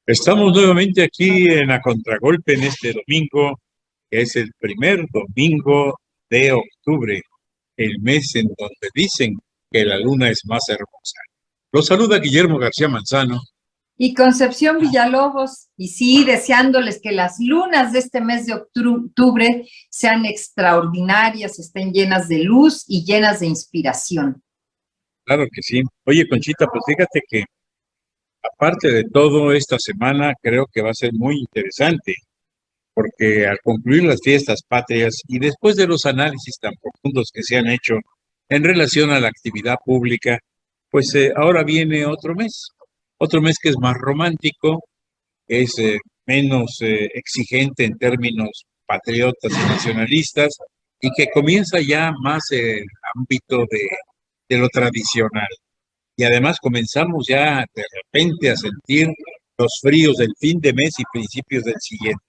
Estamos nuevamente aquí en A Contragolpe en este domingo, que es el primer domingo de octubre, el mes en donde dicen que la luna es más hermosa. Los saluda Guillermo García Manzano y Concepción Villalobos, y sí, deseándoles que las lunas de este mes de octubre sean extraordinarias, estén llenas de luz y llenas de inspiración. Claro que sí. Oye, Conchita, pues fíjate que aparte de todo, esta semana creo que va a ser muy interesante, porque al concluir las fiestas patrias y después de los análisis tan profundos que se han hecho en relación a la actividad pública, pues ahora viene otro mes que es más romántico, es menos exigente en términos patriotas y nacionalistas, y que comienza ya más el ámbito de lo tradicional. Y además comenzamos ya de repente a sentir los fríos del fin de mes y principios del siguiente.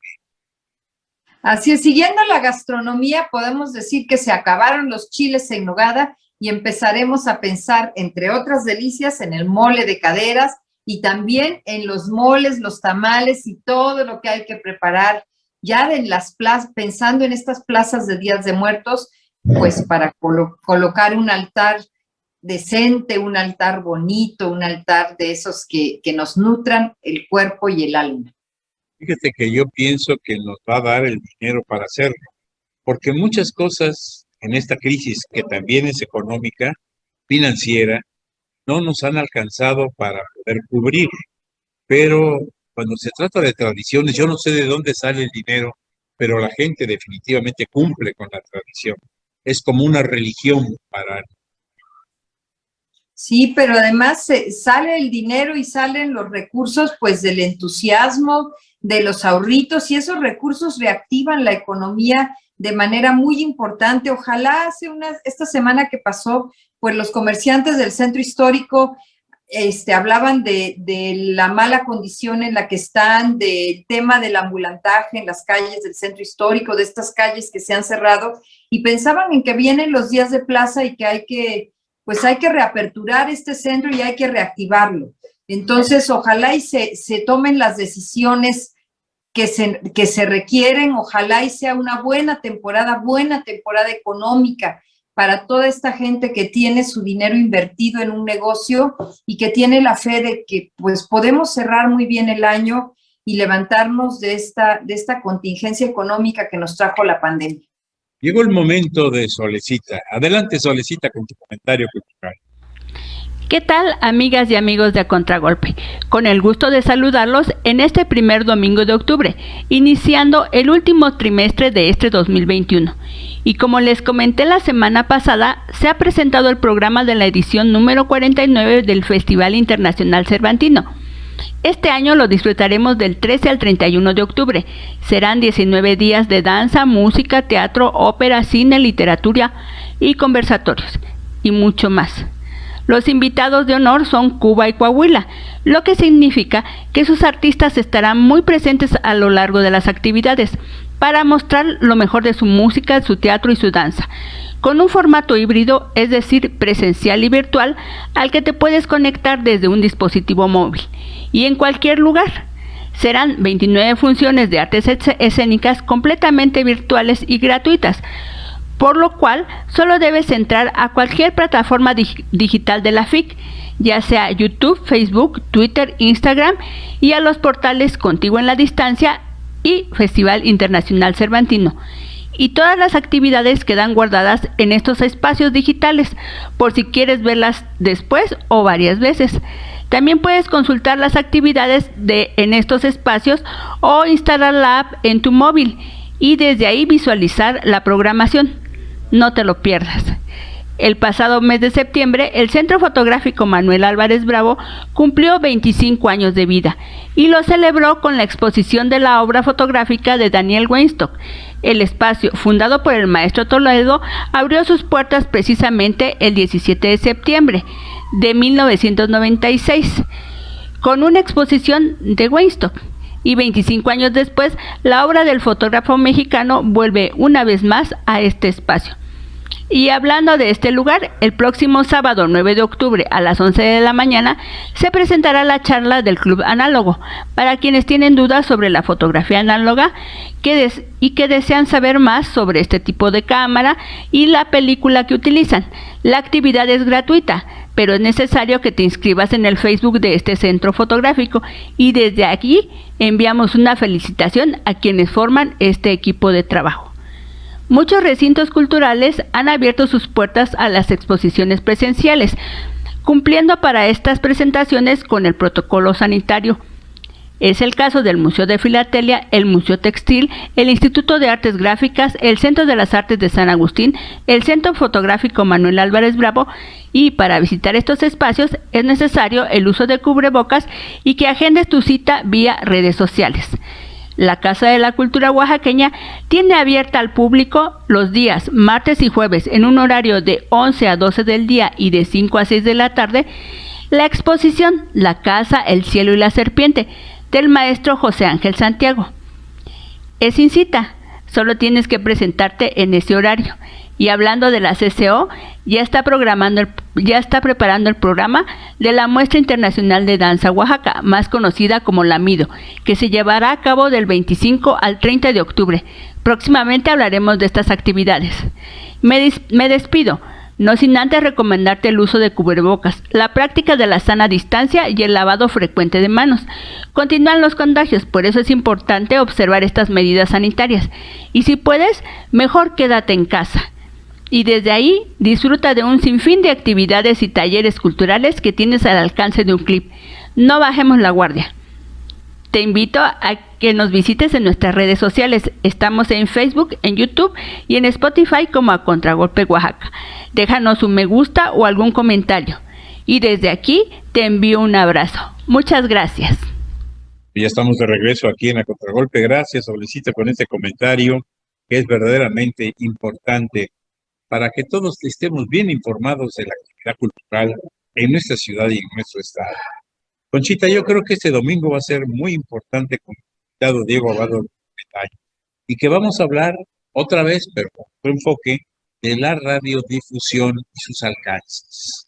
Así es, siguiendo la gastronomía, podemos decir que se acabaron los chiles en nogada y empezaremos a pensar, entre otras delicias, en el mole de caderas y también en los moles, los tamales y todo lo que hay que preparar ya en las plazas, pensando en estas plazas de Días de Muertos, pues para colocar un altar decente, un altar bonito, un altar de esos que nos nutran el cuerpo y el alma. Fíjate que yo pienso que nos va a dar el dinero para hacerlo, porque muchas cosas en esta crisis, que también es económica, financiera, no nos han alcanzado para poder cubrir. Pero cuando se trata de tradiciones, yo no sé de dónde sale el dinero, pero la gente definitivamente cumple con la tradición. Es como una religión para... Sí, pero además sale el dinero y salen los recursos, pues, del entusiasmo, de los ahorritos, y esos recursos reactivan la economía de manera muy importante. Ojalá esta semana que pasó, pues los comerciantes del centro histórico hablaban de la mala condición en la que están, del tema del ambulantaje en las calles del centro histórico, de estas calles que se han cerrado, y pensaban en que vienen los días de plaza y que hay que reaperturar este centro y hay que reactivarlo. Entonces, ojalá y se tomen las decisiones que se requieren, ojalá y sea una buena temporada económica para toda esta gente que tiene su dinero invertido en un negocio y que tiene la fe de que pues podemos cerrar muy bien el año y levantarnos de esta contingencia económica que nos trajo la pandemia. Llegó el momento de Solecita. Adelante, Solecita, con tu comentario cultural. ¿Qué tal, amigas y amigos de A Contragolpe? Con el gusto de saludarlos en este primer domingo de octubre, iniciando el último trimestre de este 2021. Y como les comenté la semana pasada, se ha presentado el programa de la edición número 49 del Festival Internacional Cervantino. Este año lo disfrutaremos del 13 al 31 de octubre. Serán 19 días de danza, música, teatro, ópera, cine, literatura y conversatorios, y mucho más. Los invitados de honor son Cuba y Coahuila, lo que significa que sus artistas estarán muy presentes a lo largo de las actividades para mostrar lo mejor de su música, su teatro y su danza, con un formato híbrido, es decir, presencial y virtual, al que te puedes conectar desde un dispositivo móvil y en cualquier lugar. Serán 29 funciones de artes escénicas completamente virtuales y gratuitas, por lo cual solo debes entrar a cualquier plataforma digital de la FIC, ya sea YouTube, Facebook, Twitter, Instagram, y a los portales Contigo en la Distancia y Festival Internacional Cervantino. Y todas las actividades quedan guardadas en estos espacios digitales, por si quieres verlas después o varias veces. También puedes consultar las actividades en estos espacios o instalar la app en tu móvil y desde ahí visualizar la programación. No te lo pierdas. El pasado mes de septiembre, el Centro Fotográfico Manuel Álvarez Bravo cumplió 25 años de vida y lo celebró con la exposición de la obra fotográfica de Daniel Weinstock, El espacio, fundado por el maestro Toledo, abrió sus puertas precisamente el 17 de septiembre de 1996, con una exposición de Weinstock. Y 25 años después, la obra del fotógrafo mexicano vuelve una vez más a este espacio. Y hablando de este lugar, el próximo sábado 9 de octubre a las 11 de la mañana se presentará la charla del Club Análogo para quienes tienen dudas sobre la fotografía análoga y que desean saber más sobre este tipo de cámara y la película que utilizan. La actividad es gratuita, pero es necesario que te inscribas en el Facebook de este centro fotográfico y desde aquí enviamos una felicitación a quienes forman este equipo de trabajo. Muchos recintos culturales han abierto sus puertas a las exposiciones presenciales, cumpliendo para estas presentaciones con el protocolo sanitario. Es el caso del Museo de Filatelia, el Museo Textil, el Instituto de Artes Gráficas, el Centro de las Artes de San Agustín, el Centro Fotográfico Manuel Álvarez Bravo, y para visitar estos espacios es necesario el uso de cubrebocas y que agendes tu cita vía redes sociales. La Casa de la Cultura Oaxaqueña tiene abierta al público los días martes y jueves en un horario de 11 a 12 del día y de 5 a 6 de la tarde la exposición La Casa, el Cielo y la Serpiente del maestro José Ángel Santiago. Es sin cita, solo tienes que presentarte en ese horario. Y hablando de la CCO, ya está preparando el programa de la Muestra Internacional de Danza Oaxaca, más conocida como la MIDO, que se llevará a cabo del 25 al 30 de octubre. Próximamente hablaremos de estas actividades. Me despido, no sin antes recomendarte el uso de cubrebocas, la práctica de la sana distancia y el lavado frecuente de manos. Continúan los contagios, por eso es importante observar estas medidas sanitarias. Y si puedes, mejor quédate en casa. Y desde ahí disfruta de un sinfín de actividades y talleres culturales que tienes al alcance de un clip. No bajemos la guardia. Te invito a que nos visites en nuestras redes sociales. Estamos en Facebook, en YouTube y en Spotify como A Contragolpe Oaxaca. Déjanos un me gusta o algún comentario. Y desde aquí te envío un abrazo. Muchas gracias. Ya estamos de regreso aquí en A Contragolpe. Gracias, Solecita, con este comentario que es verdaderamente importante para que todos estemos bien informados de la actividad cultural en nuestra ciudad y en nuestro estado. Conchita, yo creo que este domingo va a ser muy importante con el invitado Diego Abado y que vamos a hablar otra vez, pero con otro enfoque, de la radiodifusión y sus alcances.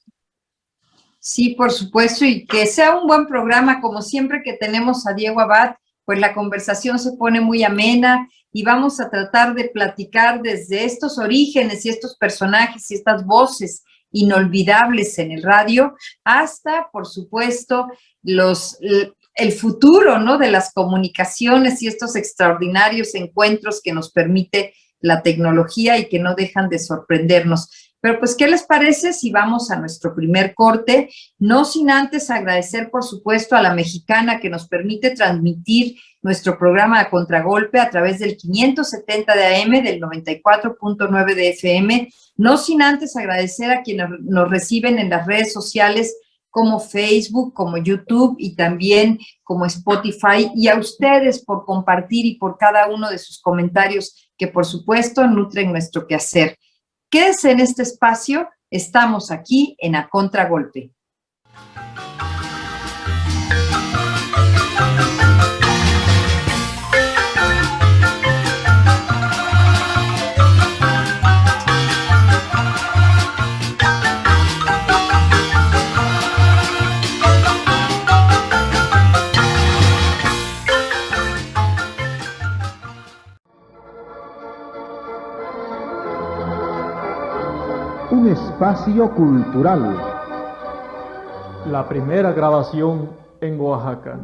Sí, por supuesto, y que sea un buen programa, como siempre que tenemos a Diego Abad, pues la conversación se pone muy amena y vamos a tratar de platicar desde estos orígenes y estos personajes y estas voces inolvidables en el radio hasta, por supuesto, el futuro, ¿no?, de las comunicaciones y estos extraordinarios encuentros que nos permite la tecnología y que no dejan de sorprendernos. Pero pues, ¿qué les parece si vamos a nuestro primer corte? No sin antes agradecer, por supuesto, a La Mexicana que nos permite transmitir nuestro programa A Contragolpe a través del 570 de AM, del 94.9 de FM. No sin antes agradecer a quienes nos reciben en las redes sociales como Facebook, como YouTube y también como Spotify, y a ustedes por compartir y por cada uno de sus comentarios que, por supuesto, nutren nuestro quehacer. Quédese en este espacio, estamos aquí en A Contragolpe. Un espacio cultural. La primera grabación en Oaxaca.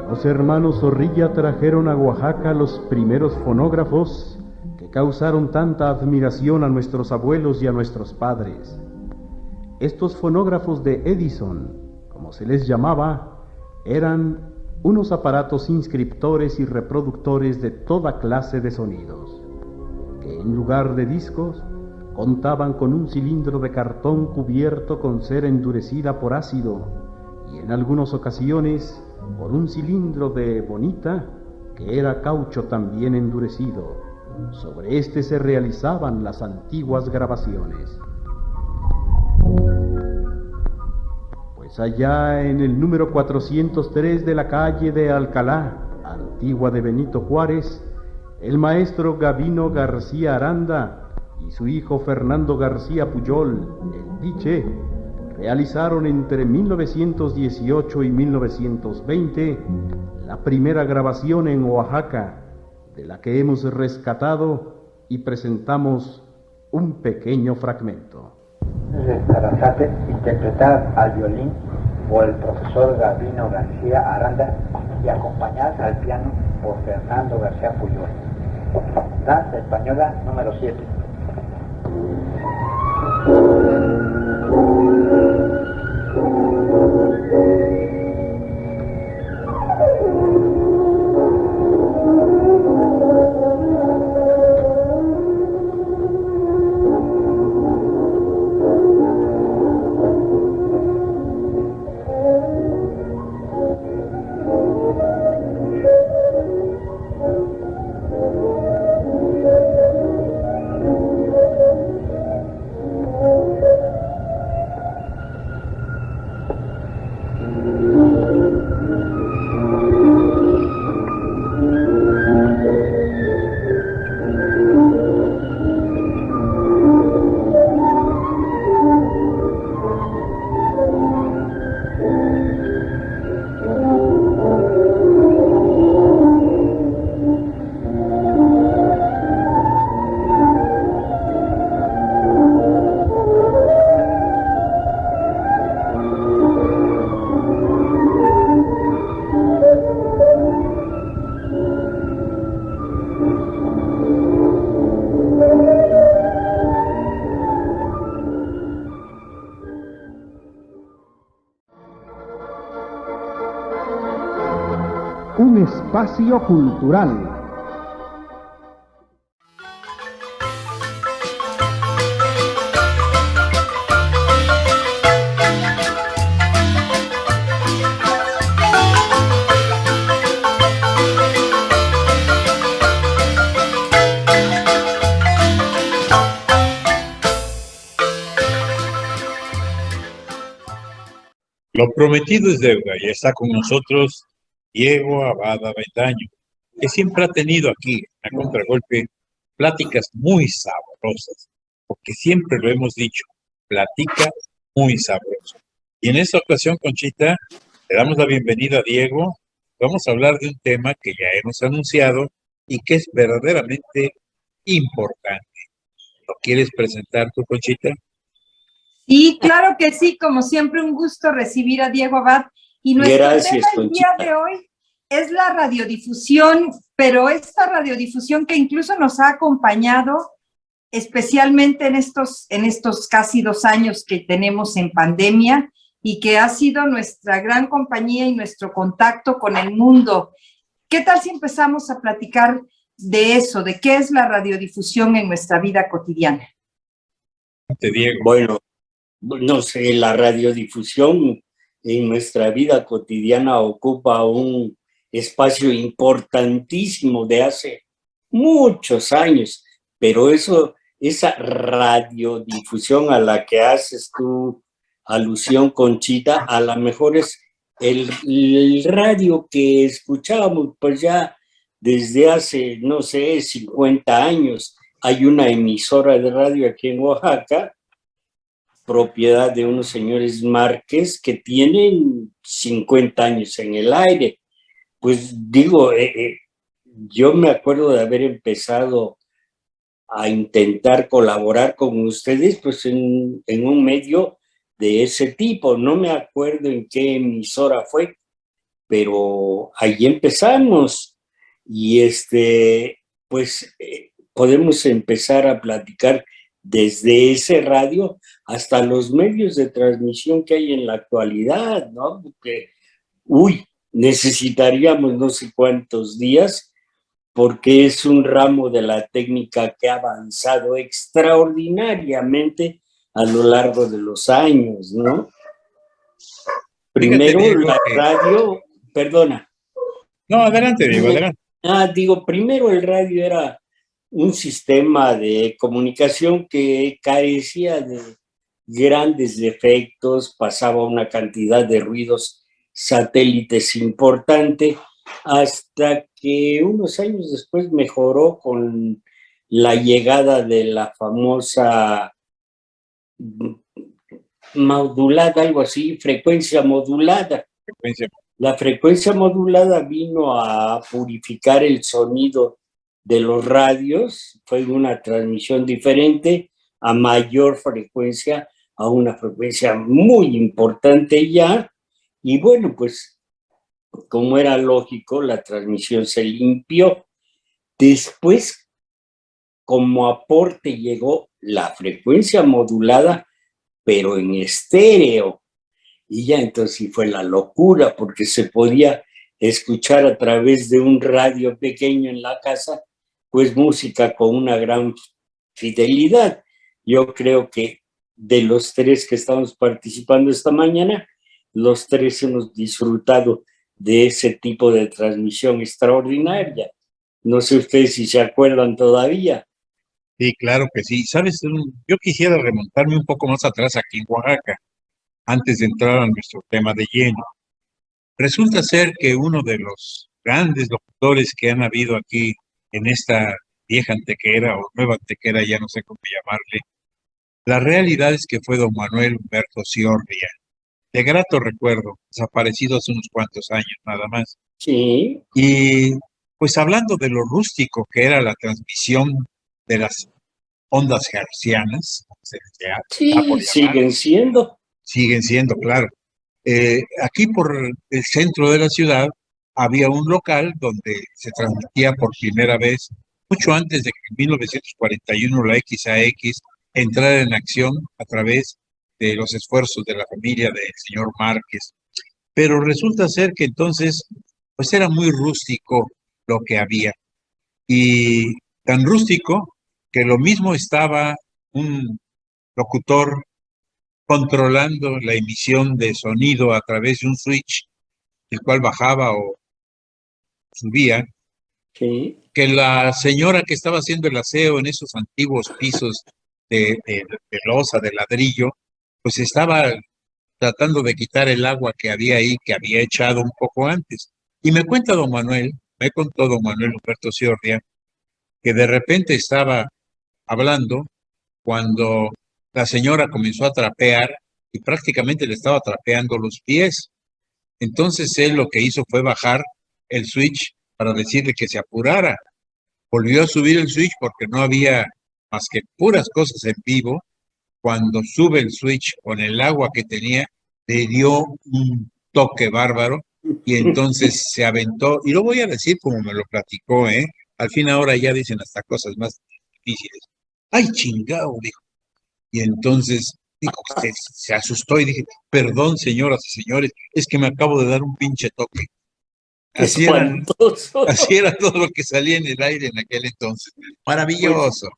Los hermanos Zorrilla trajeron a Oaxaca los primeros fonógrafos que causaron tanta admiración a nuestros abuelos y a nuestros padres. Estos fonógrafos de Edison, como se les llamaba, eran unos aparatos inscriptores y reproductores de toda clase de sonidos, que en lugar de discos contaban con un cilindro de cartón cubierto con cera endurecida por ácido y en algunas ocasiones por un cilindro de bonita que era caucho también endurecido. Sobre este se realizaban las antiguas grabaciones. Pues allá en el número 403 de la calle de Alcalá, antigua de Benito Juárez, el maestro Gabino García Aranda y su hijo Fernando García Puyol, el Piche, realizaron entre 1918 y 1920 la primera grabación en Oaxaca, de la que hemos rescatado y presentamos un pequeño fragmento. Sarasate, interpretada al violín por el profesor Gabino García Aranda y acompañada al piano por Fernando García Puyol. Danza española número 7. Un espacio cultural. Lo prometido es deuda y está con nosotros Diego Abada Betaño, que siempre ha tenido aquí, a Contragolpe, pláticas muy sabrosas, porque siempre lo hemos dicho, platica muy sabroso. Y en esta ocasión, Conchita, le damos la bienvenida a Diego. Vamos a hablar de un tema que ya hemos anunciado y que es verdaderamente importante. ¿Lo quieres presentar tú, Conchita? Sí, claro que sí, como siempre un gusto recibir a Diego Abad. Y nuestro tema el día de hoy es la radiodifusión, pero esta radiodifusión que incluso nos ha acompañado especialmente en estos casi 2 años que tenemos en pandemia y que ha sido nuestra gran compañía y nuestro contacto con el mundo. ¿Qué tal si empezamos a platicar de eso, de qué es la radiodifusión en nuestra vida cotidiana? Diego. Bueno, no sé, la radiodifusión en nuestra vida cotidiana ocupa un espacio importantísimo de hace muchos años, pero esa radiodifusión a la que haces tú alusión, Conchita, a lo mejor es el radio que escuchábamos pues ya desde hace, no sé, 50 años. Hay una emisora de radio aquí en Oaxaca, propiedad de unos señores Márquez que tienen 50 años en el aire. Pues digo, yo me acuerdo de haber empezado a intentar colaborar con ustedes pues en un medio de ese tipo. No me acuerdo en qué emisora fue, pero ahí empezamos. Y pues podemos empezar a platicar desde ese radio hasta los medios de transmisión que hay en la actualidad, ¿no? Porque, necesitaríamos no sé cuántos días, porque es un ramo de la técnica que ha avanzado extraordinariamente a lo largo de los años, ¿no? Primero la radio Perdona. No, adelante, Diego, adelante. Digo, primero el radio era un sistema de comunicación que carecía de grandes defectos, pasaba una cantidad de ruidos satélites importante, hasta que unos años después mejoró con la llegada de la famosa modulada, algo así, frecuencia modulada. La frecuencia modulada vino a purificar el sonido de los radios, fue una transmisión diferente, a mayor frecuencia, a una frecuencia muy importante ya, y bueno, pues como era lógico, la transmisión se limpió. Después, como aporte llegó la frecuencia modulada, pero en estéreo. Y ya entonces sí fue la locura, porque se podía escuchar a través de un radio pequeño en la casa, pues música con una gran fidelidad. Yo creo que de los tres que estamos participando esta mañana, los tres hemos disfrutado de ese tipo de transmisión extraordinaria. No sé ustedes si se acuerdan todavía. Sí, claro que sí. Sabes, yo quisiera remontarme un poco más atrás aquí en Oaxaca, antes de entrar a nuestro tema de lleno. Resulta ser que uno de los grandes locutores que han habido aquí en esta vieja Antequera o nueva Antequera, ya no sé cómo llamarle, la realidad es que fue don Manuel Humberto Ciordia, de grato recuerdo, desaparecido hace unos cuantos años nada más. Sí. Y pues hablando de lo rústico que era la transmisión de las ondas hertzianas, sí, siguen siendo, claro. Aquí por el centro de la ciudad había un local donde se transmitía por primera vez, mucho antes de que en 1941 la XAX entrara en acción a través de los esfuerzos de la familia del señor Márquez. Pero resulta ser que entonces, pues era muy rústico lo que había. Y tan rústico que lo mismo estaba un locutor controlando la emisión de sonido a través de un switch, el cual bajaba o subía, sí, que la señora que estaba haciendo el aseo en esos antiguos pisos de losa, de ladrillo, pues estaba tratando de quitar el agua que había ahí, que había echado un poco antes. Y me cuenta don Manuel, me contó don Manuel Humberto Ciordia, que de repente estaba hablando cuando la señora comenzó a trapear y prácticamente le estaba trapeando los pies. Entonces él lo que hizo fue bajar el switch para decirle que se apurara. Volvió a subir el switch porque no había más que puras cosas en vivo. Cuando sube el switch con el agua que tenía, le dio un toque bárbaro y entonces se aventó. Y lo voy a decir como me lo platicó, ¿eh? Al fin ahora ya dicen hasta cosas más difíciles. ¡Ay, chingado! Dijo. Y entonces dijo, se asustó y dije, perdón, señoras y señores, es que me acabo de dar un pinche toque. Así era todo lo que salía en el aire en aquel entonces. Maravilloso.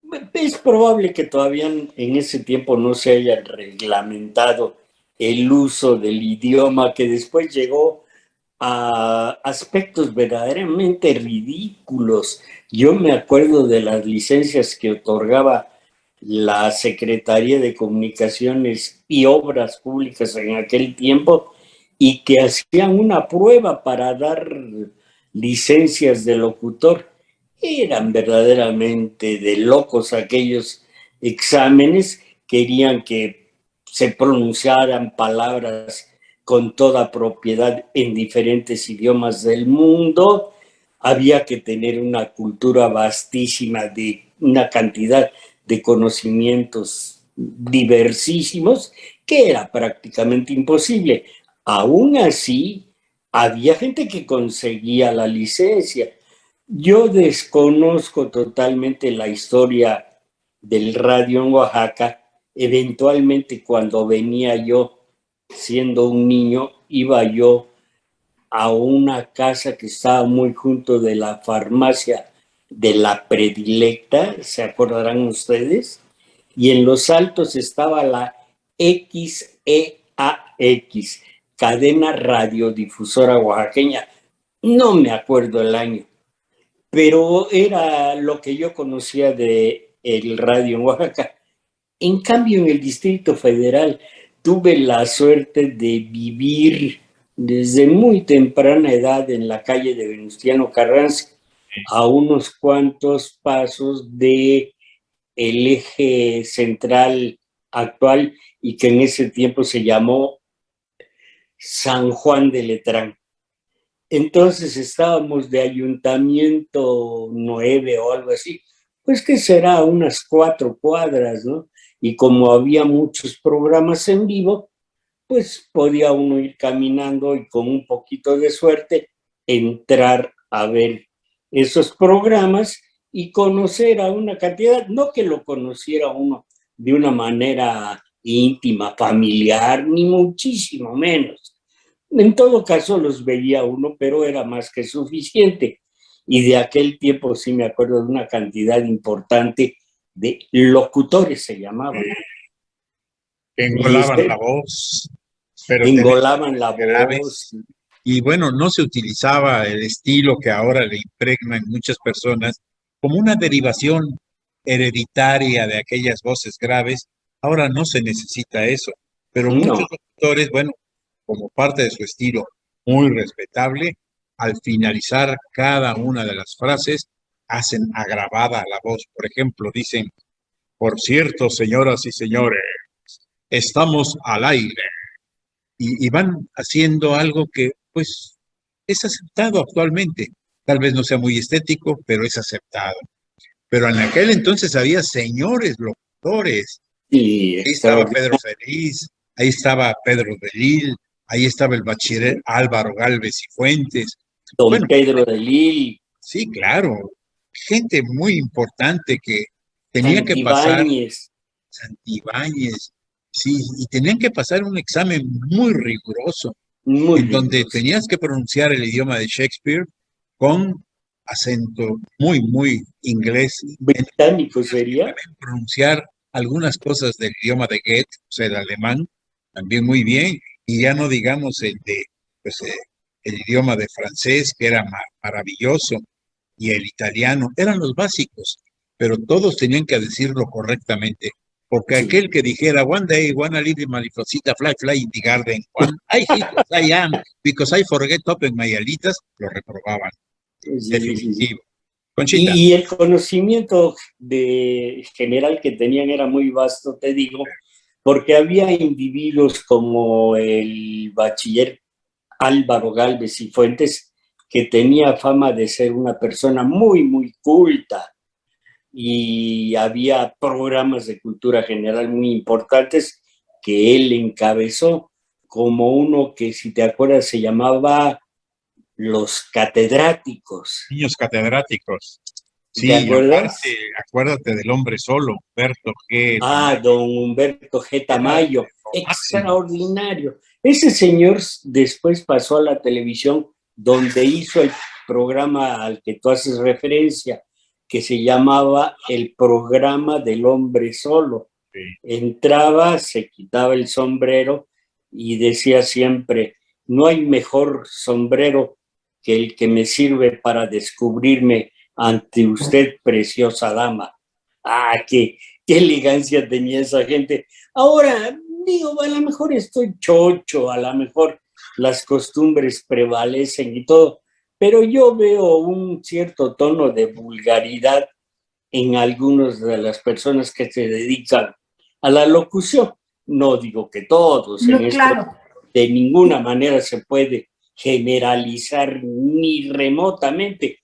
Pues, es probable que todavía en ese tiempo no se haya reglamentado el uso del idioma, que después llegó a aspectos verdaderamente ridículos. Yo me acuerdo de las licencias que otorgaba la Secretaría de Comunicaciones y Obras Públicas en aquel tiempo, y que hacían una prueba para dar licencias de locutor. Eran verdaderamente de locos aquellos exámenes. Querían que se pronunciaran palabras con toda propiedad en diferentes idiomas del mundo. Había que tener una cultura vastísima, de una cantidad de conocimientos diversísimos, que era prácticamente imposible. Aún así, había gente que conseguía la licencia. Yo desconozco totalmente la historia del radio en Oaxaca. Eventualmente, cuando venía yo, siendo un niño, iba yo a una casa que estaba muy junto de la farmacia de La Predilecta, ¿se acordarán ustedes? Y en los altos estaba la XEAX, cadena radiodifusora oaxaqueña. No me acuerdo el año, pero era lo que yo conocía de el radio en Oaxaca. En cambio, en el Distrito Federal tuve la suerte de vivir desde muy temprana edad en la calle de Venustiano Carranza, a unos cuantos pasos de el eje central actual y que en ese tiempo se llamó San Juan de Letrán. Entonces estábamos de Ayuntamiento 9 o algo así, pues que será unas 4 cuadras, ¿no? Y como había muchos programas en vivo, pues podía uno ir caminando y con un poquito de suerte entrar a ver esos programas y conocer a una cantidad, no que lo conociera uno de una manera íntima, familiar, ni muchísimo menos. En todo caso los veía uno, pero era más que suficiente. Y de aquel tiempo sí me acuerdo de una cantidad importante de locutores, se llamaban. Engolaban la voz, pero engolaban la voz. Y bueno, no se utilizaba el estilo que ahora le impregna en muchas personas como una derivación hereditaria de aquellas voces graves. Ahora no se necesita eso, pero muchos locutores, bueno, como parte de su estilo muy respetable, al finalizar cada una de las frases, hacen agravada la voz. Por ejemplo, dicen, por cierto, señoras y señores, estamos al aire. Y van haciendo algo que, pues, es aceptado actualmente. Tal vez no sea muy estético, pero es aceptado. Pero en aquel entonces había señores locutores. Y ahí estaba Pedro Feliz, ahí estaba Pedro de Lille, ahí estaba el bachiller Álvaro Gálvez y Fuentes. Don Pedro de Lille. Sí, claro. Gente muy importante que tenía que pasar. Santibáñez. Sí, y tenían que pasar un examen muy riguroso, donde tenías que pronunciar el idioma de Shakespeare con acento muy, muy inglés. Británico sería. Pronunciar algunas cosas del idioma de Goethe, o sea, el alemán, también muy bien, y ya no digamos el de, pues, el idioma de francés, que era maravilloso, y el italiano, eran los básicos, pero todos tenían que decirlo correctamente. Porque aquel que dijera, one day, wanna live in Malifosita, fly in the garden, I hate what I am, because I forget open my alitas, lo reprobaban. Definitivo. Conchita. Y el conocimiento general que tenían era muy vasto, te digo, porque había individuos como el bachiller Álvaro Gálvez y Fuentes, que tenía fama de ser una persona muy, muy culta. Y había programas de cultura general muy importantes que él encabezó, como uno que, si te acuerdas, se llamaba Los Catedráticos. Niños catedráticos. Sí, ¿te acuerdas? Acuérdate del hombre solo, Humberto G. Don Humberto G. Tamayo, extraordinario. Ese señor después pasó a la televisión, donde hizo el programa al que tú haces referencia, que se llamaba El Programa del Hombre Solo. Sí. Entraba, se quitaba el sombrero y decía siempre, no hay mejor sombrero que el que me sirve para descubrirme ante usted, preciosa dama. Qué elegancia tenía esa gente. Ahora, digo, a lo mejor estoy chocho, a lo mejor las costumbres prevalecen y todo, pero yo veo un cierto tono de vulgaridad en algunas de las personas que se dedican a la locución. No digo que todos, no, claro. Esto de ninguna manera se puede generalizar ni remotamente,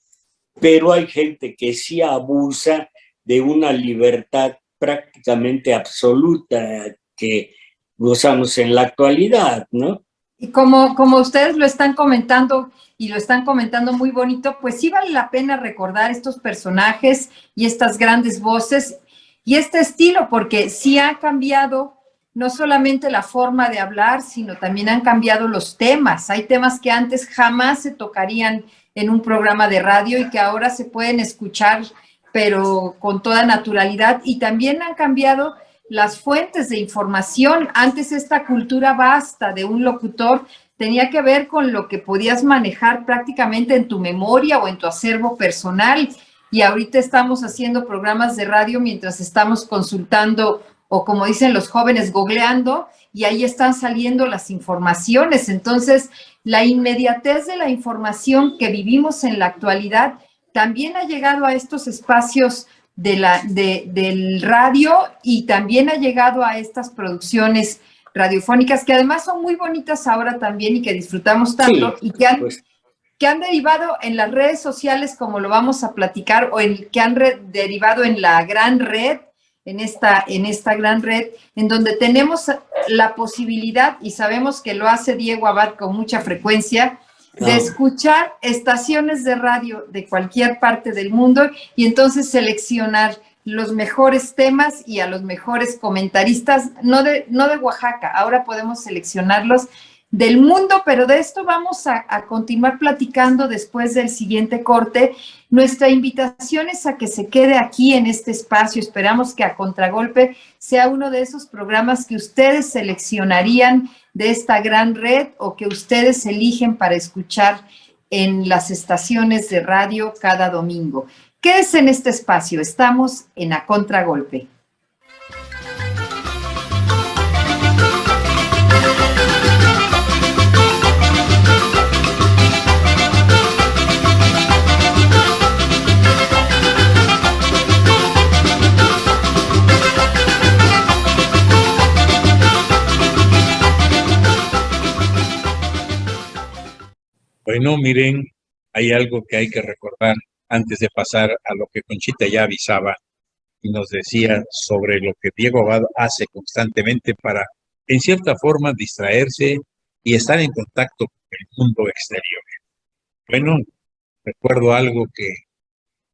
pero hay gente que sí abusa de una libertad prácticamente absoluta que gozamos en la actualidad, ¿no? Y como ustedes lo están comentando, y lo están comentando muy bonito, pues sí vale la pena recordar estos personajes y estas grandes voces y este estilo, porque sí ha cambiado no solamente la forma de hablar, sino también han cambiado los temas. Hay temas que antes jamás se tocarían en un programa de radio y que ahora se pueden escuchar, pero con toda naturalidad. Y también han cambiado las fuentes de información. Antes esta cultura vasta de un locutor tenía que ver con lo que podías manejar prácticamente en tu memoria o en tu acervo personal. Y ahorita estamos haciendo programas de radio mientras estamos consultando, o como dicen los jóvenes, googleando, y ahí están saliendo las informaciones. Entonces, la inmediatez de la información que vivimos en la actualidad también ha llegado a estos espacios del radio, y también ha llegado a estas producciones radiofónicas que además son muy bonitas ahora también y que disfrutamos tanto, y que han derivado en las redes sociales, como lo vamos a platicar, o que han derivado en la gran red, en esta gran red, en donde tenemos la posibilidad, y sabemos que lo hace Diego Abad con mucha frecuencia, de escuchar estaciones de radio de cualquier parte del mundo, y entonces seleccionar los mejores temas y a los mejores comentaristas, no de Oaxaca, ahora podemos seleccionarlos del mundo, pero de esto vamos a continuar platicando después del siguiente corte. Nuestra invitación es a que se quede aquí en este espacio. Esperamos que A Contragolpe sea uno de esos programas que ustedes seleccionarían de esta gran red, o que ustedes eligen para escuchar en las estaciones de radio cada domingo. Quédese en este espacio. Estamos en A Contragolpe. Bueno, miren, hay algo que hay que recordar antes de pasar a lo que Conchita ya avisaba y nos decía sobre lo que Diego Abad hace constantemente para, en cierta forma, distraerse y estar en contacto con el mundo exterior. Bueno, recuerdo algo que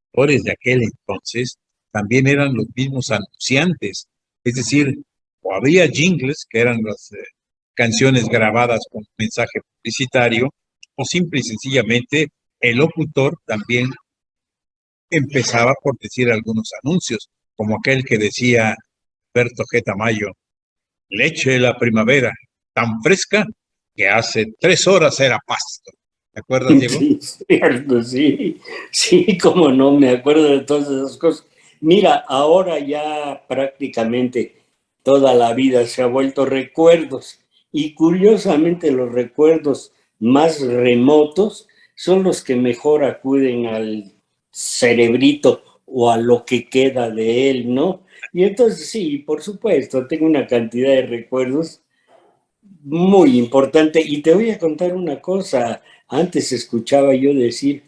actores de aquel entonces también eran los mismos anunciantes, es decir, o había jingles, que eran las canciones grabadas con mensaje publicitario, o simple y sencillamente el locutor también empezaba por decir algunos anuncios, como aquel que decía Berto G. Tamayo: leche de la primavera, tan fresca que hace 3 horas era pasto. ¿Te acuerdas, Diego? Sí, cierto, sí. Sí, cómo no, me acuerdo de todas esas cosas. Mira, ahora ya prácticamente toda la vida se ha vuelto recuerdos, y curiosamente los recuerdos más remotos son los que mejor acuden al cerebrito o a lo que queda de él, ¿no? Y entonces sí, por supuesto, tengo una cantidad de recuerdos muy importante, y te voy a contar una cosa. Antes escuchaba yo decir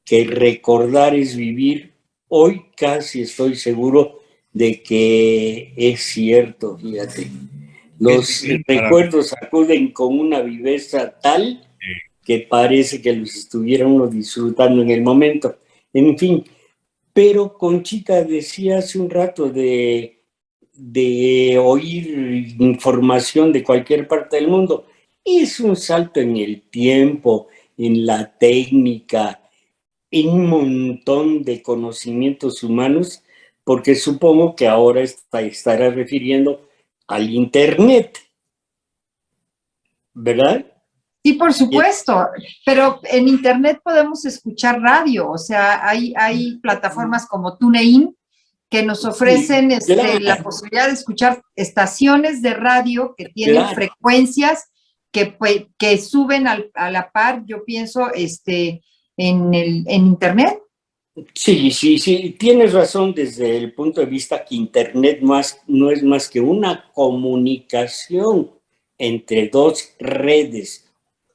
que recordar es vivir. Hoy casi estoy seguro de que es cierto, fíjate. Los recuerdos acuden con una viveza tal que parece que los estuviera uno disfrutando en el momento. En fin, pero Conchita decía hace un rato de oír información de cualquier parte del mundo. Es un salto en el tiempo, en la técnica, en un montón de conocimientos humanos, porque supongo que ahora estará refiriendo al Internet, ¿verdad? Sí, por supuesto, pero en Internet podemos escuchar radio, o sea, hay plataformas como TuneIn que nos ofrecen la posibilidad de escuchar estaciones de radio que tienen frecuencias que suben a la par, yo pienso, en Internet. Sí, tienes razón desde el punto de vista que Internet no es más que una comunicación entre dos redes,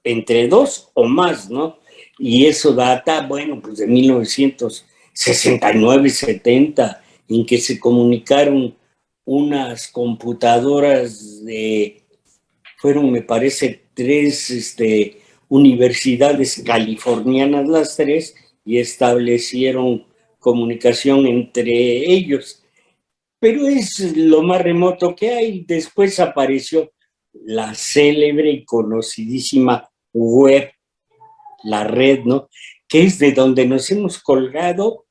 entre dos o más, ¿no? Y eso data, bueno, pues de 1969, 70, en que se comunicaron unas computadoras fueron, me parece, 3 universidades californianas, las 3, y establecieron comunicación entre ellos. Pero es lo más remoto que hay. Después apareció la célebre y conocidísima web, la red, ¿no? Que es de donde nos hemos colgado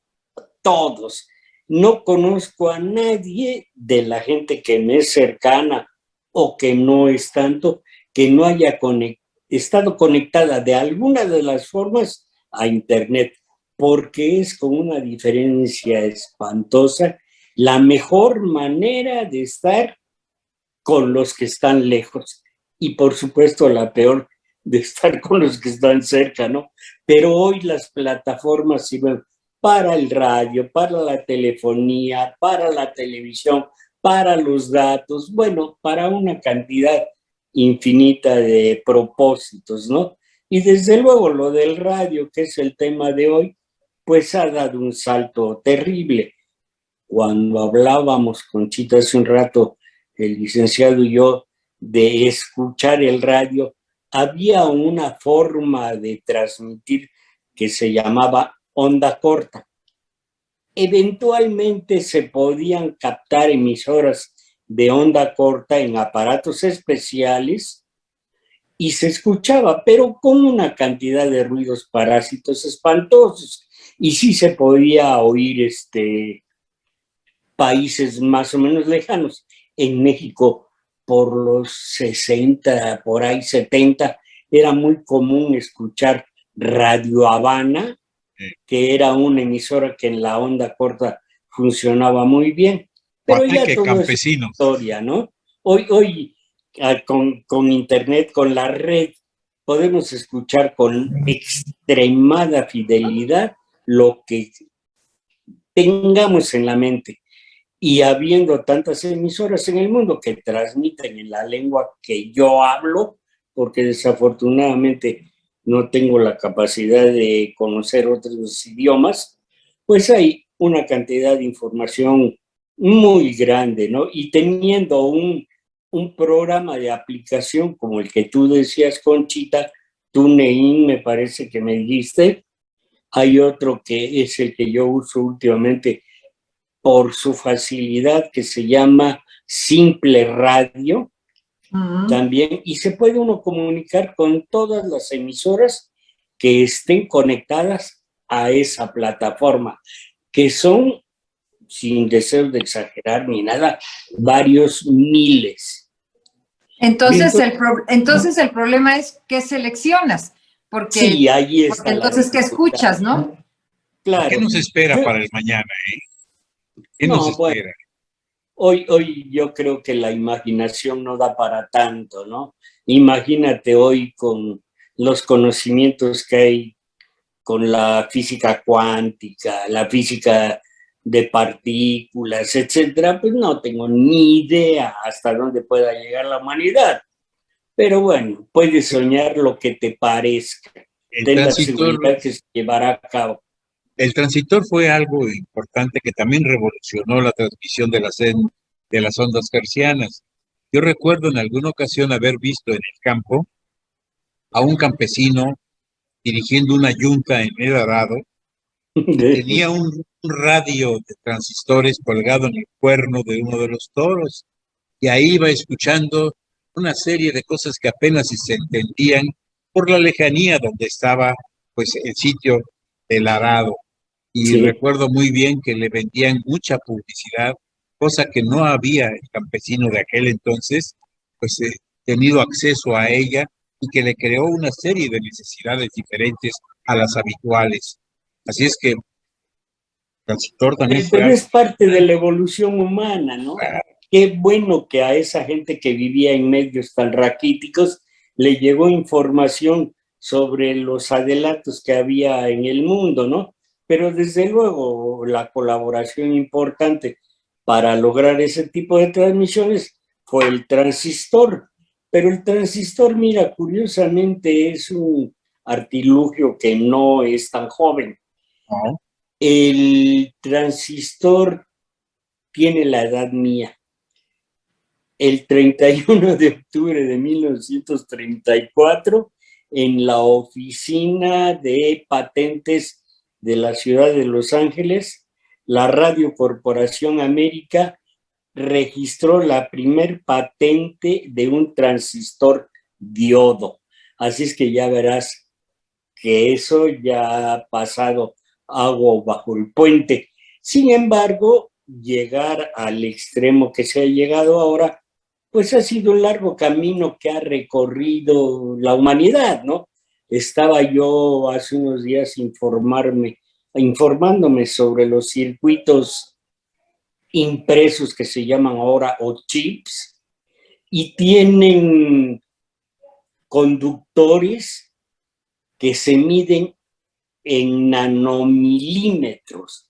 todos. No conozco a nadie de la gente que me es cercana o que no es tanto, que no haya estado conectada de alguna de las formas a Internet, porque es con una diferencia espantosa la mejor manera de estar con los que están lejos y por supuesto la peor de estar con los que están cerca, ¿no? Pero hoy las plataformas sirven para el radio, para la telefonía, para la televisión, para los datos, bueno, para una cantidad infinita de propósitos, ¿no? Y desde luego lo del radio, que es el tema de hoy, pues ha dado un salto terrible. Cuando hablábamos, Conchita, hace un rato, el licenciado y yo, de escuchar el radio, había una forma de transmitir que se llamaba onda corta. Eventualmente se podían captar emisoras de onda corta en aparatos especiales y se escuchaba, pero con una cantidad de ruidos parásitos espantosos. Y sí se podía oír países más o menos lejanos. En México, por los 60, por ahí 70, era muy común escuchar Radio Habana, que era una emisora que en la onda corta funcionaba muy bien. Pero ya todo es historia, ¿no? Hoy con Internet, con la red, podemos escuchar con extremada fidelidad lo que tengamos en la mente. Y habiendo tantas emisoras en el mundo que transmiten en la lengua que yo hablo, porque desafortunadamente no tengo la capacidad de conocer otros idiomas, pues hay una cantidad de información muy grande, ¿no? Y teniendo un programa de aplicación como el que tú decías, Conchita, TuneIn, me parece que me dijiste, hay otro que es el que yo uso últimamente por su facilidad, que se llama Simple Radio, también, y se puede uno comunicar con todas las emisoras que estén conectadas a esa plataforma, que son, sin deseo de exagerar ni nada, varios miles. Entonces, el problema es qué seleccionas, porque, sí, ahí está porque entonces, ¿qué escuchas, no? Claro. ¿Qué nos espera para el mañana, ¿Qué nos espera? Bueno, hoy yo creo que la imaginación no da para tanto, ¿no? Imagínate hoy con los conocimientos que hay con la física cuántica, la física de partículas, etcétera, pues no tengo ni idea hasta dónde pueda llegar la humanidad. Pero bueno, puedes soñar lo que te parezca. Ten la seguridad que se llevará a cabo. El transitor fue algo importante que también revolucionó la transmisión de las ondas hertzianas. Yo recuerdo en alguna ocasión haber visto en el campo a un campesino dirigiendo una yunta en el arado, y tenía un radio de transistores colgado en el cuerno de uno de los toros, y ahí iba escuchando una serie de cosas que apenas se entendían por la lejanía donde estaba pues el sitio del arado. Y sí, recuerdo muy bien que le vendían mucha publicidad, cosa que no había el campesino de aquel entonces, pues tenido acceso a ella, y que le creó una serie de necesidades diferentes a las habituales. Así es que Transitor también pero es parte de la evolución humana, ¿no? Qué bueno que a esa gente que vivía en medios tan raquíticos le llegó información sobre los adelantos que había en el mundo, ¿no? Pero desde luego la colaboración importante para lograr ese tipo de transmisiones fue el transistor. Pero el transistor, mira, curiosamente es un artilugio que no es tan joven. ¿No? El transistor tiene la edad mía. El 31 de octubre de 1934, en la oficina de patentes de la ciudad de Los Ángeles, la Radio Corporación América registró la primer patente de un transistor diodo. Así es que ya verás que eso ya ha pasado agua bajo el puente. Sin embargo, llegar al extremo que se ha llegado ahora pues ha sido un largo camino que ha recorrido la humanidad, ¿no? Estaba yo hace unos días informándome sobre los circuitos impresos que se llaman ahora o chips, y tienen conductores que se miden en nanomilímetros.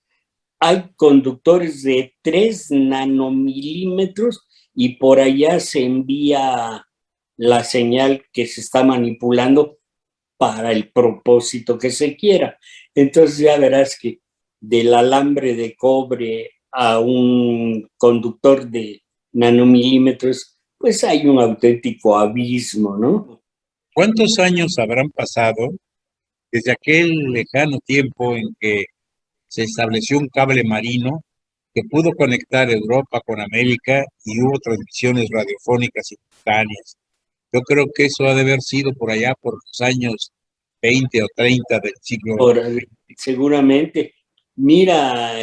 Hay conductores de 3 nanomilímetros y por allá se envía la señal que se está manipulando para el propósito que se quiera. Entonces ya verás que del alambre de cobre a un conductor de nanomilímetros, pues hay un auténtico abismo, ¿no? ¿Cuántos años habrán pasado desde aquel lejano tiempo en que se estableció un cable marino que pudo conectar Europa con América y hubo transmisiones radiofónicas simultáneas? Yo creo que eso ha de haber sido por allá por los años 20 o 30 del siglo XX. Seguramente. Mira,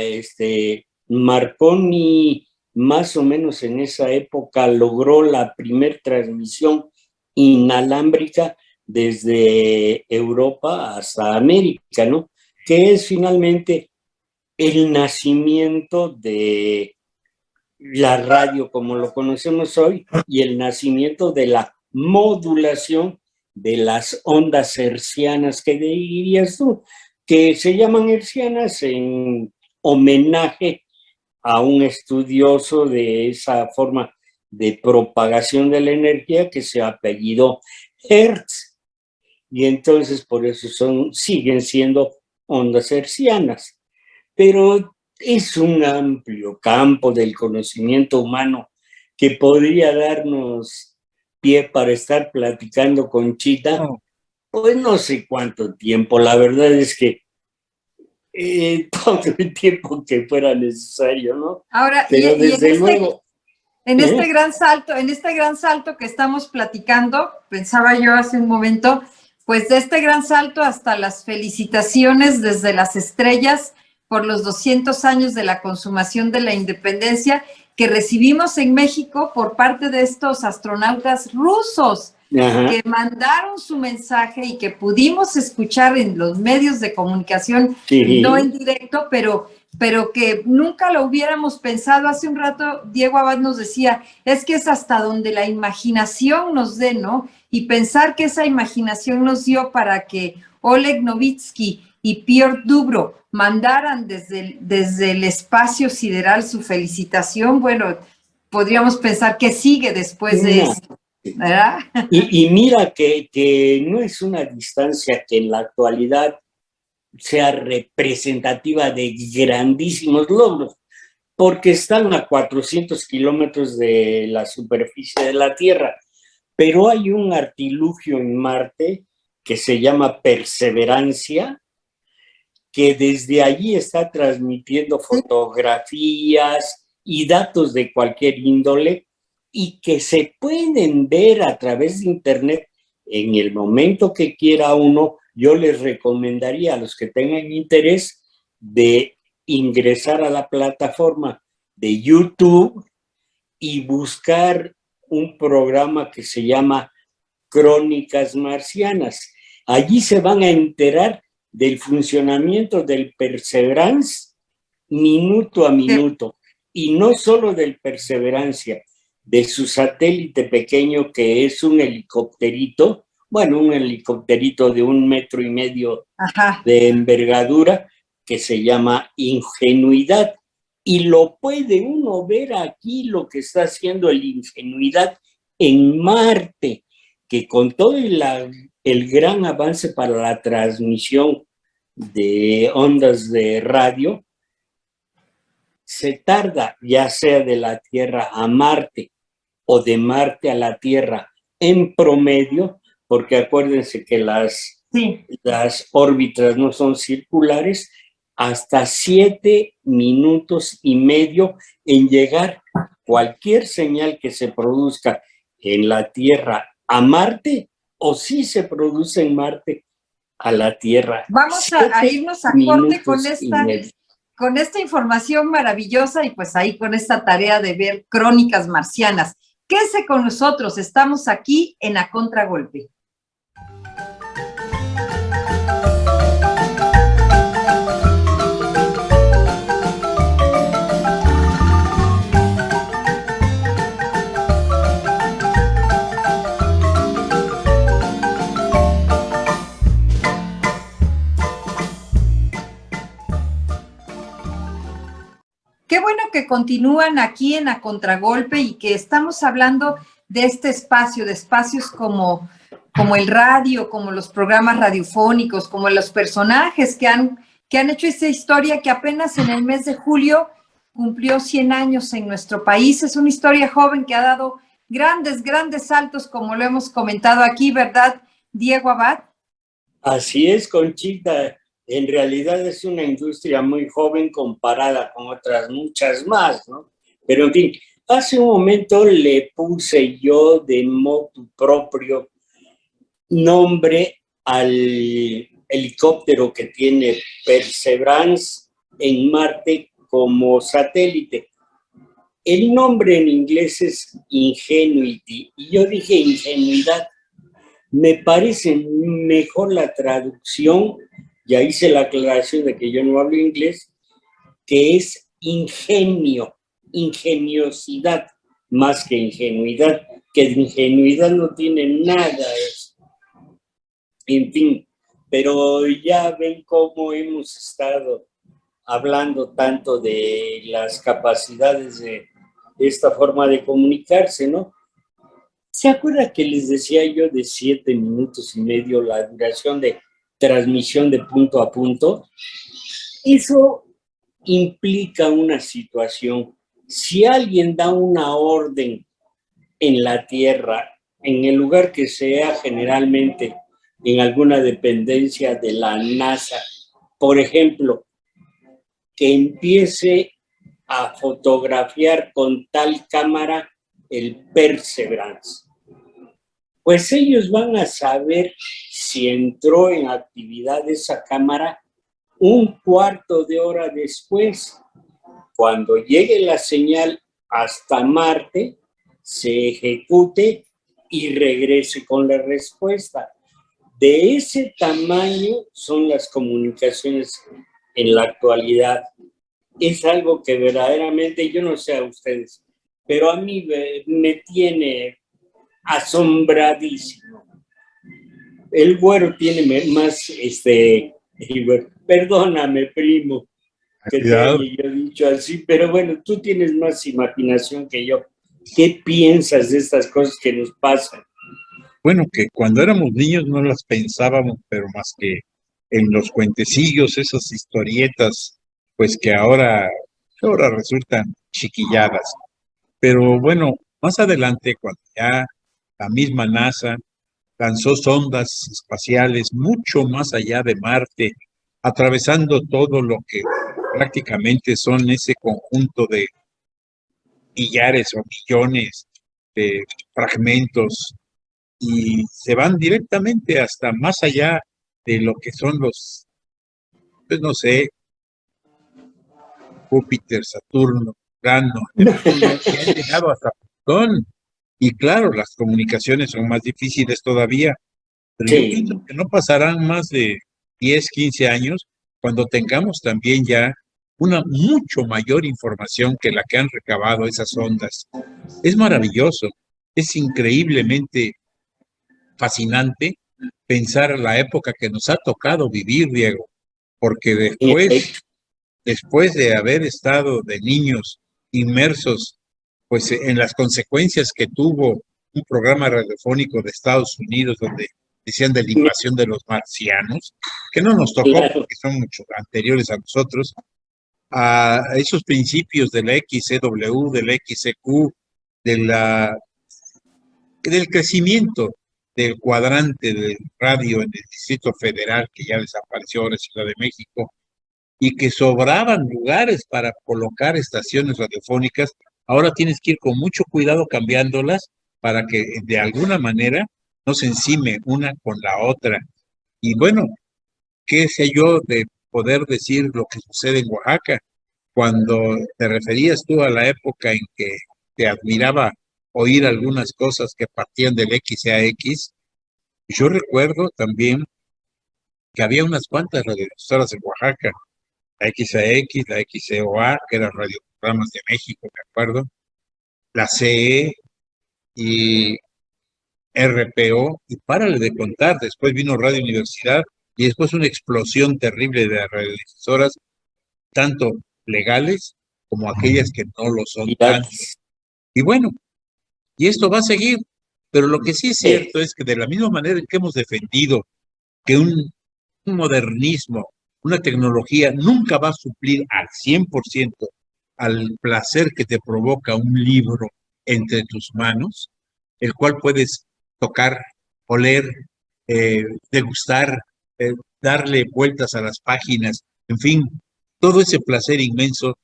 Marconi más o menos en esa época logró la primer transmisión inalámbrica desde Europa hasta América, ¿no? Que es finalmente el nacimiento de la radio como lo conocemos hoy y el nacimiento de la modulación de las ondas hertzianas, que dirías tú, que se llaman hertzianas en homenaje a un estudioso de esa forma de propagación de la energía que se apellidó Hertz, y entonces por eso siguen siendo ondas hertzianas. Pero es un amplio campo del conocimiento humano que podría darnos pie para estar platicando con Chita, pues no sé cuánto tiempo. La verdad es que todo el tiempo que fuera necesario, ¿no? Ahora, pero desde luego... En este gran salto que estamos platicando, pensaba yo hace un momento, pues de este gran salto hasta las felicitaciones desde las estrellas por los 200 años de la consumación de la independencia que recibimos en México por parte de estos astronautas rusos. Ajá. Que mandaron su mensaje y que pudimos escuchar en los medios de comunicación, sí. No en directo, pero que nunca lo hubiéramos pensado. Hace un rato Diego Abad nos decía, es que es hasta donde la imaginación nos dé, ¿no? Y pensar que esa imaginación nos dio para que Oleg Novitsky y Piotr Dubro mandaran desde el espacio sideral su felicitación. Bueno, podríamos pensar que sigue después de esto, ¿verdad? Y mira que no es una distancia que en la actualidad sea representativa de grandísimos logros, porque están a 400 kilómetros de la superficie de la Tierra, pero hay un artilugio en Marte que se llama Perseverancia, que desde allí está transmitiendo fotografías y datos de cualquier índole y que se pueden ver a través de Internet en el momento que quiera uno. Yo les recomendaría a los que tengan interés de ingresar a la plataforma de YouTube y buscar un programa que se llama Crónicas Marcianas. Allí se van a enterar del funcionamiento del Perseverance minuto a minuto. Y no solo del Perseverancia, de su satélite pequeño que es un helicópterito, bueno, un helicópterito de 1,5 metros de envergadura que se llama Ingenuidad. Y lo puede uno ver aquí lo que está haciendo el Ingenuidad en Marte, que con todo el gran avance para la transmisión de ondas de radio, se tarda ya sea de la Tierra a Marte o de Marte a la Tierra en promedio, porque acuérdense que las órbitas no son circulares, hasta 7 minutos y medio en llegar cualquier señal que se produzca en la Tierra a Marte, o si se produce en Marte a la Tierra. Vamos a irnos a corte con esta información maravillosa y pues ahí con esta tarea de ver Crónicas Marcianas. Quédese con nosotros, estamos aquí en A Contragolpe. Qué bueno que continúan aquí en A Contragolpe y que estamos hablando de este espacio, de espacios como el radio, como los programas radiofónicos, como los personajes que han hecho esta historia que apenas en el mes de julio cumplió 100 años en nuestro país. Es una historia joven que ha dado grandes, grandes saltos, como lo hemos comentado aquí, ¿verdad, Diego Abad? Así es, Conchita. En realidad es una industria muy joven comparada con otras muchas más, ¿no? Pero en fin, hace un momento le puse yo de motu propio nombre al helicóptero que tiene Perseverance en Marte como satélite. El nombre en inglés es Ingenuity y yo dije ingenuidad. Me parece mejor la traducción. Ya hice la aclaración de que yo no hablo inglés, que es ingenio, ingeniosidad, más que ingenuidad, que de ingenuidad no tiene nada eso. En fin, pero ya ven cómo hemos estado hablando tanto de las capacidades de esta forma de comunicarse, ¿no? ¿Se acuerda que les decía yo de 7 minutos y medio la duración de transmisión de punto a punto? Eso implica una situación. Si alguien da una orden en la Tierra, en el lugar que sea, generalmente en alguna dependencia de la NASA, por ejemplo, que empiece a fotografiar con tal cámara el Perseverance, pues ellos van a saber si entró en actividad esa cámara un cuarto de hora después. Cuando llegue la señal hasta Marte, se ejecute y regrese con la respuesta. De ese tamaño son las comunicaciones en la actualidad. Es algo que verdaderamente, yo no sé a ustedes, pero a mí me tiene asombradísimo. El güero tiene más, perdóname, primo, que te haya yo dicho así, pero bueno, tú tienes más imaginación que yo. ¿Qué piensas de estas cosas que nos pasan? Bueno, que cuando éramos niños no las pensábamos, pero más que en los cuentecillos, esas historietas, pues que ahora resultan chiquilladas. Pero bueno, más adelante, cuando ya la misma NASA lanzó sondas espaciales mucho más allá de Marte, atravesando todo lo que prácticamente son ese conjunto de millares o millones de fragmentos y se van directamente hasta más allá de lo que son los, pues no sé, Júpiter, Saturno, Urano, Neptuno, que han llegado hasta Plutón. Y claro, las comunicaciones son más difíciles todavía, pero yo pienso que no pasarán más de 10, 15 años cuando tengamos también ya una mucho mayor información que la que han recabado esas ondas. Es maravilloso, es increíblemente fascinante pensar la época que nos ha tocado vivir, Diego, porque después de haber estado de niños inmersos pues en las consecuencias que tuvo un programa radiofónico de Estados Unidos donde decían de la invasión de los marcianos, que no nos tocó porque son mucho anteriores a nosotros, a esos principios de la XCW, de la XCQ, del crecimiento del cuadrante del radio en el Distrito Federal, que ya desapareció en la Ciudad de México, y que sobraban lugares para colocar estaciones radiofónicas. Ahora tienes que ir con mucho cuidado cambiándolas para que de alguna manera no se encime una con la otra. Y bueno, qué sé yo de poder decir lo que sucede en Oaxaca, cuando te referías tú a la época en que te admiraba oír algunas cosas que partían del XAX. Yo recuerdo también que había unas cuantas radiodifusoras en Oaxaca, la XAX, la XEOA, que eran radioprogramas de México, me acuerdo, la CE y RPO, y párale de contar, después vino Radio Universidad y después una explosión terrible de radiodifusoras, tanto legales como aquellas que no lo son tanto. Y bueno, y esto va a seguir, pero lo que sí es cierto es que de la misma manera en que hemos defendido que un modernismo, una tecnología nunca va a suplir al 100% al placer que te provoca un libro entre tus manos, el cual puedes tocar, oler, degustar, darle vueltas a las páginas, en fin, todo ese placer inmenso.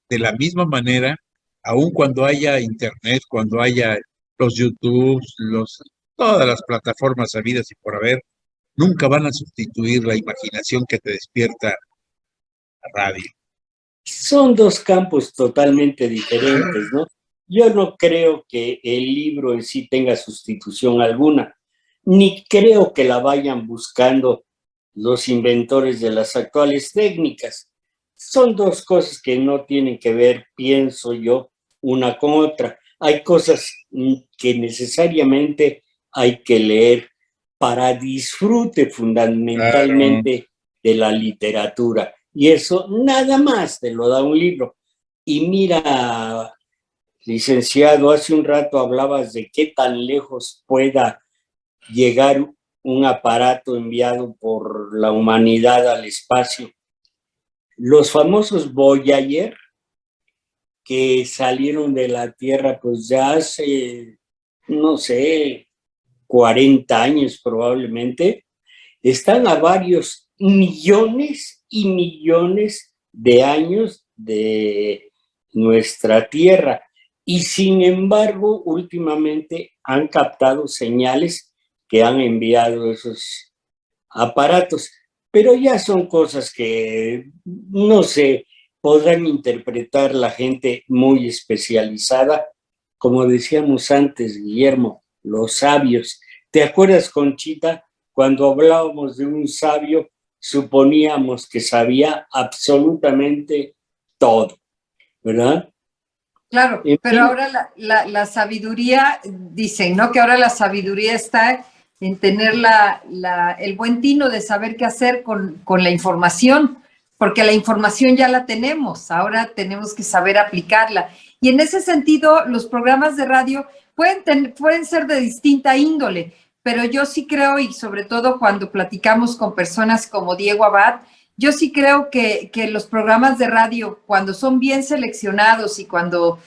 De la misma manera, aun cuando haya internet, cuando haya los YouTube, todas las plataformas habidas y por haber, nunca van a sustituir la imaginación que te despierta la radio. Son dos campos totalmente diferentes, ¿no? Yo no creo que el libro en sí tenga sustitución alguna, ni creo que la vayan buscando los inventores de las actuales técnicas. Son dos cosas que no tienen que ver, pienso yo, una con otra. Hay cosas que necesariamente hay que leer para disfrute fundamentalmente de la literatura. Y eso nada más te lo da un libro. Y mira, licenciado, hace un rato hablabas de qué tan lejos pueda llegar un aparato enviado por la humanidad al espacio. Los famosos Voyager, que salieron de la Tierra pues ya hace, no sé, 40 años probablemente, están a varios millones y millones de años de nuestra Tierra. Y sin embargo, últimamente han captado señales que han enviado esos aparatos. Pero ya son cosas que, no sé, podrán interpretar la gente muy especializada. Como decíamos antes, Guillermo, los sabios. ¿Te acuerdas, Conchita? Cuando hablábamos de un sabio, suponíamos que sabía absolutamente todo, ¿verdad? Claro, pero ahora la sabiduría, dicen, ¿no? Que ahora la sabiduría está en tener el buen tino de saber qué hacer con la información, porque la información ya la tenemos, ahora tenemos que saber aplicarla. Y en ese sentido, los programas de radio pueden ser de distinta índole, pero yo sí creo, y sobre todo cuando platicamos con personas como Diego Abad, yo sí creo que los programas de radio, cuando son bien seleccionados y cuando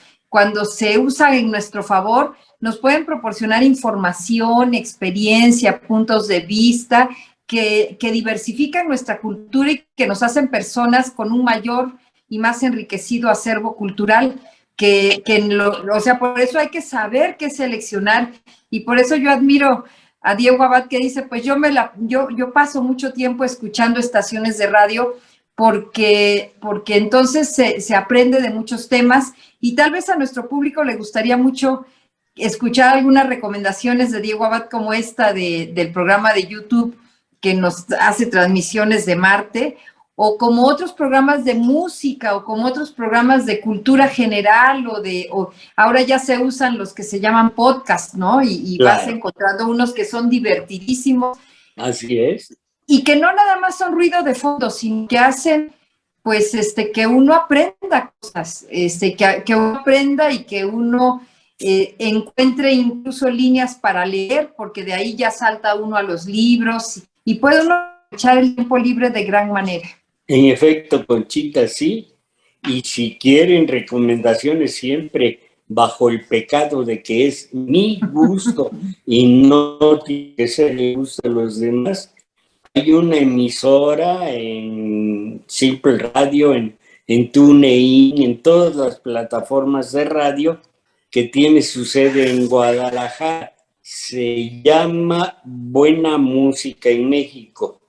se usan en nuestro favor, nos pueden proporcionar información, experiencia, puntos de vista que diversifican nuestra cultura y que nos hacen personas con un mayor y más enriquecido acervo cultural. O sea, por eso hay que saber qué seleccionar, y por eso yo admiro a Diego Abad, que dice, pues yo paso mucho tiempo escuchando estaciones de radio porque entonces se aprende de muchos temas, y tal vez a nuestro público le gustaría mucho escuchar algunas recomendaciones de Diego Abad, como esta del programa de YouTube que nos hace transmisiones de Marte, o como otros programas de música, o como otros programas de cultura general, o ahora ya se usan los que se llaman podcast, ¿no? Y claro, vas encontrando unos que son divertidísimos. Así es. Y que no nada más son ruido de fondo, sino que hacen, pues, que uno aprenda cosas, que uno aprenda y que uno encuentre incluso líneas para leer, porque de ahí ya salta uno a los libros y puede uno aprovechar el tiempo libre de gran manera. En efecto, Conchita, sí. Y si quieren recomendaciones, siempre bajo el pecado de que es mi gusto y no tiene que ser el gusto de los demás, hay una emisora en Simple Radio, en TuneIn, en todas las plataformas de radio, que tiene su sede en Guadalajara. Se llama Buena Música en México.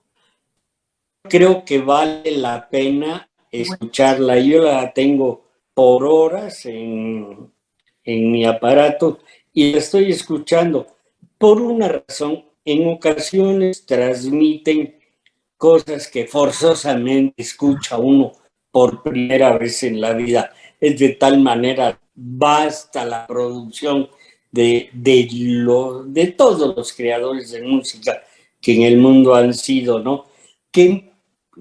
Creo que vale la pena escucharla. Yo la tengo por horas en mi aparato y la estoy escuchando. Por una razón, en ocasiones transmiten cosas que forzosamente escucha uno por primera vez en la vida. Es de tal manera vasta la producción de todos los creadores de música que en el mundo han sido, ¿no? Que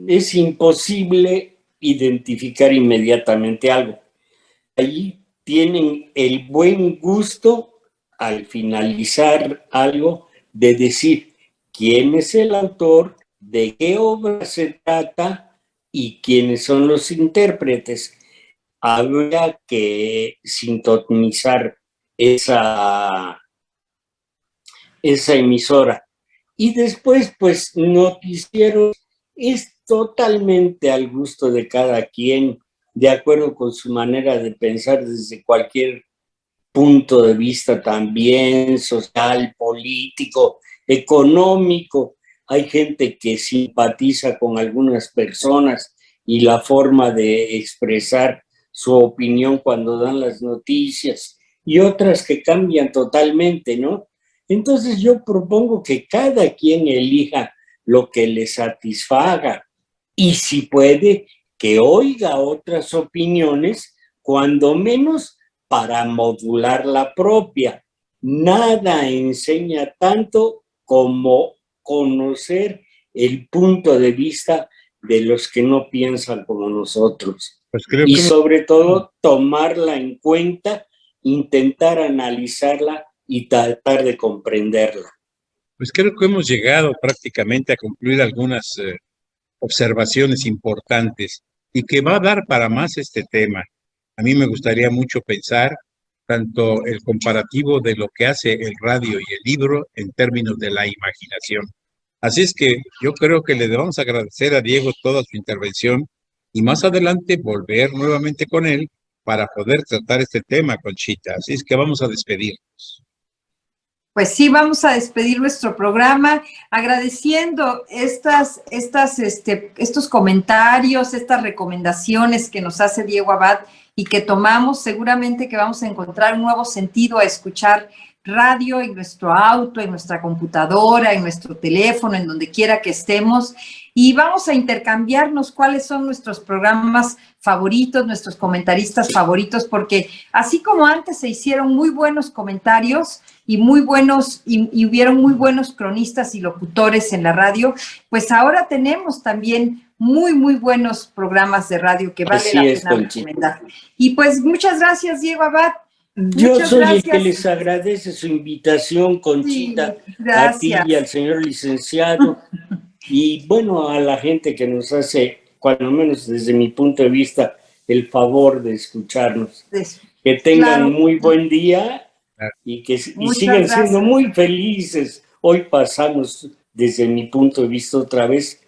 es imposible identificar inmediatamente algo. Allí tienen el buen gusto, al finalizar algo, de decir quién es el autor, de qué obra se trata y quiénes son los intérpretes. Habría que sintonizar esa emisora. Y después, pues, noticieros es totalmente al gusto de cada quien, de acuerdo con su manera de pensar desde cualquier punto de vista también, social, político, económico. Hay gente que simpatiza con algunas personas y la forma de expresar su opinión cuando dan las noticias, y otras que cambian totalmente, ¿no? Entonces yo propongo que cada quien elija lo que le satisfaga y si puede, que oiga otras opiniones, cuando menos para modular la propia. Nada enseña tanto como conocer el punto de vista de los que no piensan como nosotros. Pues creo y que sobre todo tomarla en cuenta, intentar analizarla y tratar de comprenderla. Pues creo que hemos llegado prácticamente a concluir algunas observaciones importantes y que va a dar para más este tema. A mí me gustaría mucho pensar tanto el comparativo de lo que hace el radio y el libro en términos de la imaginación. Así es que yo creo que le debemos agradecer a Diego toda su intervención y más adelante volver nuevamente con él para poder tratar este tema, Conchita. Así es que vamos a despedirnos. Pues sí, vamos a despedir nuestro programa agradeciendo estos comentarios, estas recomendaciones que nos hace Diego Abad y que tomamos. Seguramente que vamos a encontrar un nuevo sentido a escuchar radio en nuestro auto, en nuestra computadora, en nuestro teléfono, en donde quiera que estemos, y vamos a intercambiarnos cuáles son nuestros programas favoritos, nuestros comentaristas favoritos, porque así como antes se hicieron muy buenos comentarios y hubieron muy buenos cronistas y locutores en la radio, pues ahora tenemos también muy buenos programas de radio que vale la pena recomendar. Y pues muchas gracias, Diego Abad. Yo soy el que les agradece su invitación, Conchita, sí, a ti y al señor licenciado, y bueno, a la gente que nos hace, cuando menos desde mi punto de vista, el favor de escucharnos. Que tengan muy buen día y que sigan siendo muy felices. Hoy pasamos, desde mi punto de vista otra vez,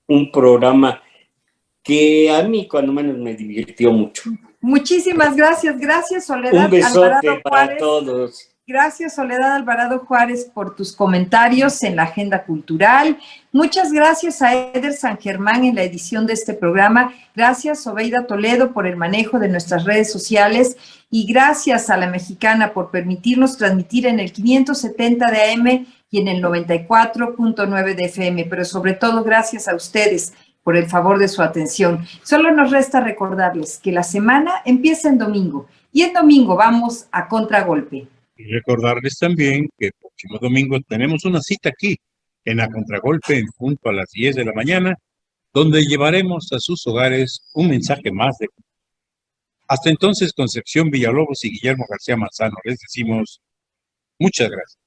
un programa que a mí cuando menos me divirtió mucho. Muchísimas gracias Soledad. Un besote Alvarado para Juárez. Todos. Gracias Soledad Alvarado Juárez por tus comentarios en la agenda cultural. Muchas gracias a Eder San Germán en la edición de este programa. Gracias Obeida Toledo por el manejo de nuestras redes sociales y gracias a La Mexicana por permitirnos transmitir en el 570 de AM y en el 94.9 de FM, pero sobre todo gracias a ustedes por el favor de su atención. Solo nos resta recordarles que la semana empieza en domingo y en domingo vamos a Contragolpe. Y recordarles también que el próximo domingo tenemos una cita aquí en A Contragolpe en punto a las 10 de la mañana, donde llevaremos a sus hogares un mensaje más de... Hasta entonces, Concepción Villalobos y Guillermo García Manzano, les decimos muchas gracias.